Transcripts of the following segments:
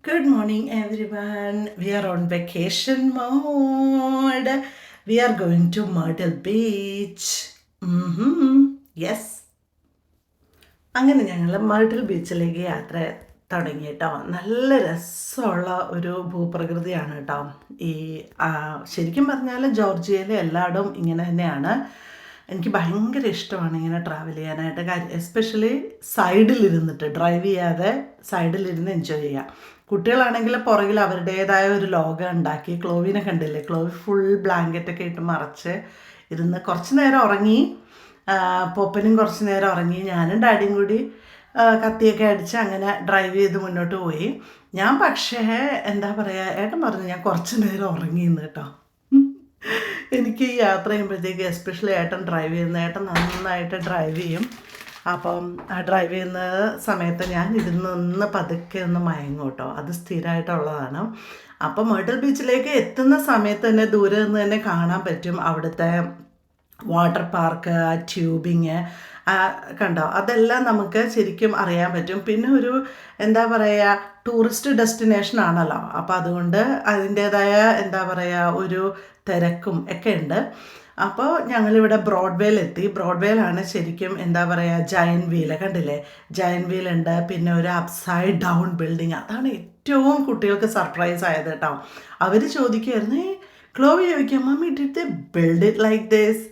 Good morning, everyone. We are on vacation mode. We are going to Myrtle Beach. Yes. അങ്ങനെ ഞങ്ങൾ Myrtle ബീച്ചിലേക്ക് യാത്ര തുടങ്ങി കേട്ടോ. നല്ല രസമുള്ള ഒരു ഭൂപ്രകൃതിയാണ് കേട്ടോ. ഈ ശരിക്കും പറഞ്ഞാൽ ജോർജിയയിലെ എല്ലായിടവും ഇങ്ങനെ തന്നെയാണ്. എനിക്ക് ഭയങ്കര ഇഷ്ടമാണ് ഇങ്ങനെ ട്രാവൽ ചെയ്യാനായിട്ട്. എസ്പെഷ്യലി സൈഡിലിരുന്നിട്ട് ഡ്രൈവ് ചെയ്യാതെ സൈഡിലിരുന്ന് എൻജോയ് ചെയ്യുക. കുട്ടികളാണെങ്കിൽ പുറകിൽ അവരുടേതായ ഒരു ലോകം ഉണ്ടാക്കി. ക്ലോവിനെ കണ്ടില്ലേ, ക്ലോവി ഫുൾ ബ്ലാങ്കറ്റൊക്കെ ഇട്ട് മറച്ച് ഇരുന്ന് കുറച്ച് നേരം ഉറങ്ങി. പൊപ്പനും കുറച്ച് നേരം ഉറങ്ങി. ഞാനും ഡാഡിയും കൂടി കത്തിയൊക്കെ അടിച്ച് അങ്ങനെ ഡ്രൈവ് ചെയ്ത് മുന്നോട്ട് പോയി. ഞാൻ പക്ഷേ എന്താ പറയുക, ഏട്ടൻ പറഞ്ഞു ഞാൻ കുറച്ച് നേരം ഉറങ്ങിയെന്ന് കേട്ടോ. എനിക്ക് ഈ യാത്ര ചെയ്യുമ്പോഴത്തേക്ക് എസ്പെഷ്യലി ഏട്ടൻ ഡ്രൈവ് ചെയ്യുന്ന ഏട്ടൻ നന്നായിട്ട് ഡ്രൈവ് ചെയ്യും. അപ്പം ആ ഡ്രൈവ് ചെയ്യുന്ന സമയത്ത് ഞാൻ ഇരുന്ന് പതുക്കെ ഒന്ന് മയങ്ങും കേട്ടോ. അത് സ്ഥിരമായിട്ടുള്ളതാണ്. അപ്പം മർട്ടിൽ ബീച്ചിലേക്ക് എത്തുന്ന സമയത്ത് തന്നെ ദൂരെ നിന്ന് തന്നെ കാണാൻ പറ്റും അവിടുത്തെ വാട്ടർ പാർക്ക്, ആ ട്യൂബിങ് കണ്ടോ, അതെല്ലാം നമുക്ക് ശരിക്കും അറിയാൻ പറ്റും. പിന്നെ ഒരു എന്താ പറയുക, ടൂറിസ്റ്റ് ഡെസ്റ്റിനേഷൻ ആണല്ലോ. അപ്പോൾ അതുകൊണ്ട് അതിൻ്റേതായ എന്താ പറയുക ഒരു തിരക്കും ഒക്കെ ഉണ്ട്. അപ്പോൾ ഞങ്ങളിവിടെ ബ്രോഡ്വേയിലെത്തി. ബ്രോഡ്വേയിലാണ് ശരിക്കും എന്താ പറയുക ജയൻറ്റ് വീല് കണ്ടില്ലേ, ജയൻറ്റ് വീലുണ്ട്. പിന്നെ ഒരു അപ്സൈഡ് ഡൗൺ ബിൽഡിങ്, അതാണ് ഏറ്റവും കുട്ടികൾക്ക് സർപ്രൈസ് ആയത് കേട്ടോ. അവർ ചോദിക്കുമായിരുന്നു, ക്ലോവി ചോദിക്കുക, mummy did they build it like this,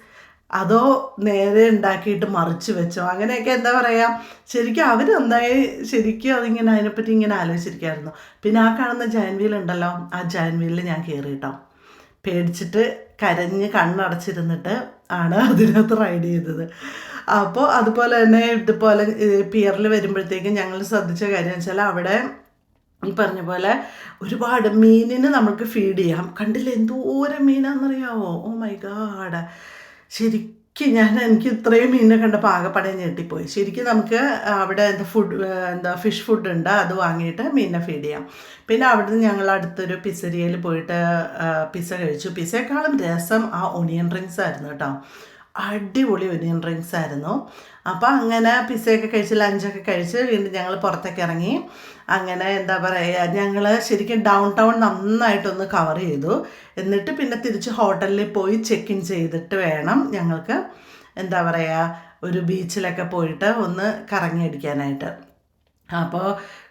അതോ നേരെ ഉണ്ടാക്കിയിട്ട് മറിച്ച് വെച്ചോ, അങ്ങനെയൊക്കെ എന്താ പറയുക. ശരിക്കും അവർ നന്നായി ശരിക്കും അതിങ്ങനെ അതിനെപ്പറ്റി ഇങ്ങനെ ആലോചിച്ചിരിക്കുമായിരുന്നു. പിന്നെ ആ കാണുന്ന ജയൻറ്റ് വീൽ ഉണ്ടല്ലോ, ആ ജയൻറ്റ് വീലിൽ ഞാൻ കയറി കേട്ടോ. പേടിച്ചിട്ട് കരഞ്ഞ് കണ്ണടച്ചിരുന്നിട്ട് ആണ് അതിനകത്ത് റൈഡ് ചെയ്തത്. അപ്പോൾ അതുപോലെ തന്നെ ഇതുപോലെ പിയറിൽ വരുമ്പോഴത്തേക്കും ഞങ്ങൾ ശ്രദ്ധിച്ച കാര്യം വെച്ചാൽ അവിടെ ഈ പറഞ്ഞ പോലെ ഒരുപാട് മീനിന് നമുക്ക് ഫീഡ് ചെയ്യാം. കണ്ടില്ല എന്തോരം മീനാണെന്നറിയാമോ? ഓ മൈ ഗാഡ്, ശരിക്കും എനിക്ക് ഇത്രയും മീനിനെ കണ്ടപ്പോൾ ആകെപ്പാടെ ഞെട്ടിപ്പോയി. ശരിക്കും നമുക്ക് അവിടെ ഫിഷ് ഫുഡ് ഉണ്ട്, അത് വാങ്ങിയിട്ട് മീനിനെ ഫീഡ് ചെയ്യാം. പിന്നെ അവിടുന്ന് ഞങ്ങൾ അടുത്തൊരു പിസരിയയിൽ പോയിട്ട് പിസ്സ കഴിച്ചു. പിസ്സയെക്കാളും രസം ആ ഒണിയൻ റിങ്സ് ആയിരുന്നു കേട്ടോ. അടിപൊളി ഒനിയൻ റിങ്സ് ആയിരുന്നു. അപ്പോൾ അങ്ങനെ പിസ്സയൊക്കെ കഴിച്ച് ലഞ്ചൊക്കെ കഴിച്ച് വീണ്ടും ഞങ്ങൾ പുറത്തേക്ക് ഇറങ്ങി. അങ്ങനെ എന്താ പറയുക, ഞങ്ങൾ ശരിക്കും ഡൗൺ ടൗൺ നന്നായിട്ടൊന്ന് കവർ ചെയ്തു. എന്നിട്ട് പിന്നെ തിരിച്ച് ഹോട്ടലിൽ പോയി ചെക്ക് ഇൻ ചെയ്തിട്ട് വേണം ഞങ്ങൾക്ക് എന്താ പറയുക ഒരു ബീച്ചിലൊക്കെ പോയിട്ട് ഒന്ന് കറങ്ങി അടിക്കാനായിട്ട്. അപ്പോൾ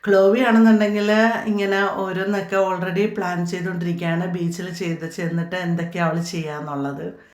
ക്ലോവി ആണെന്നുണ്ടെങ്കിൽ ഇങ്ങനെ ഓരോന്നൊക്കെ ഓൾറെഡി പ്ലാൻ ചെയ്തുകൊണ്ടിരിക്കുകയാണ് ബീച്ചിൽ ചെന്നിട്ട് എന്തൊക്കെയാണ് അവൾ ചെയ്യാന്നുള്ളത്.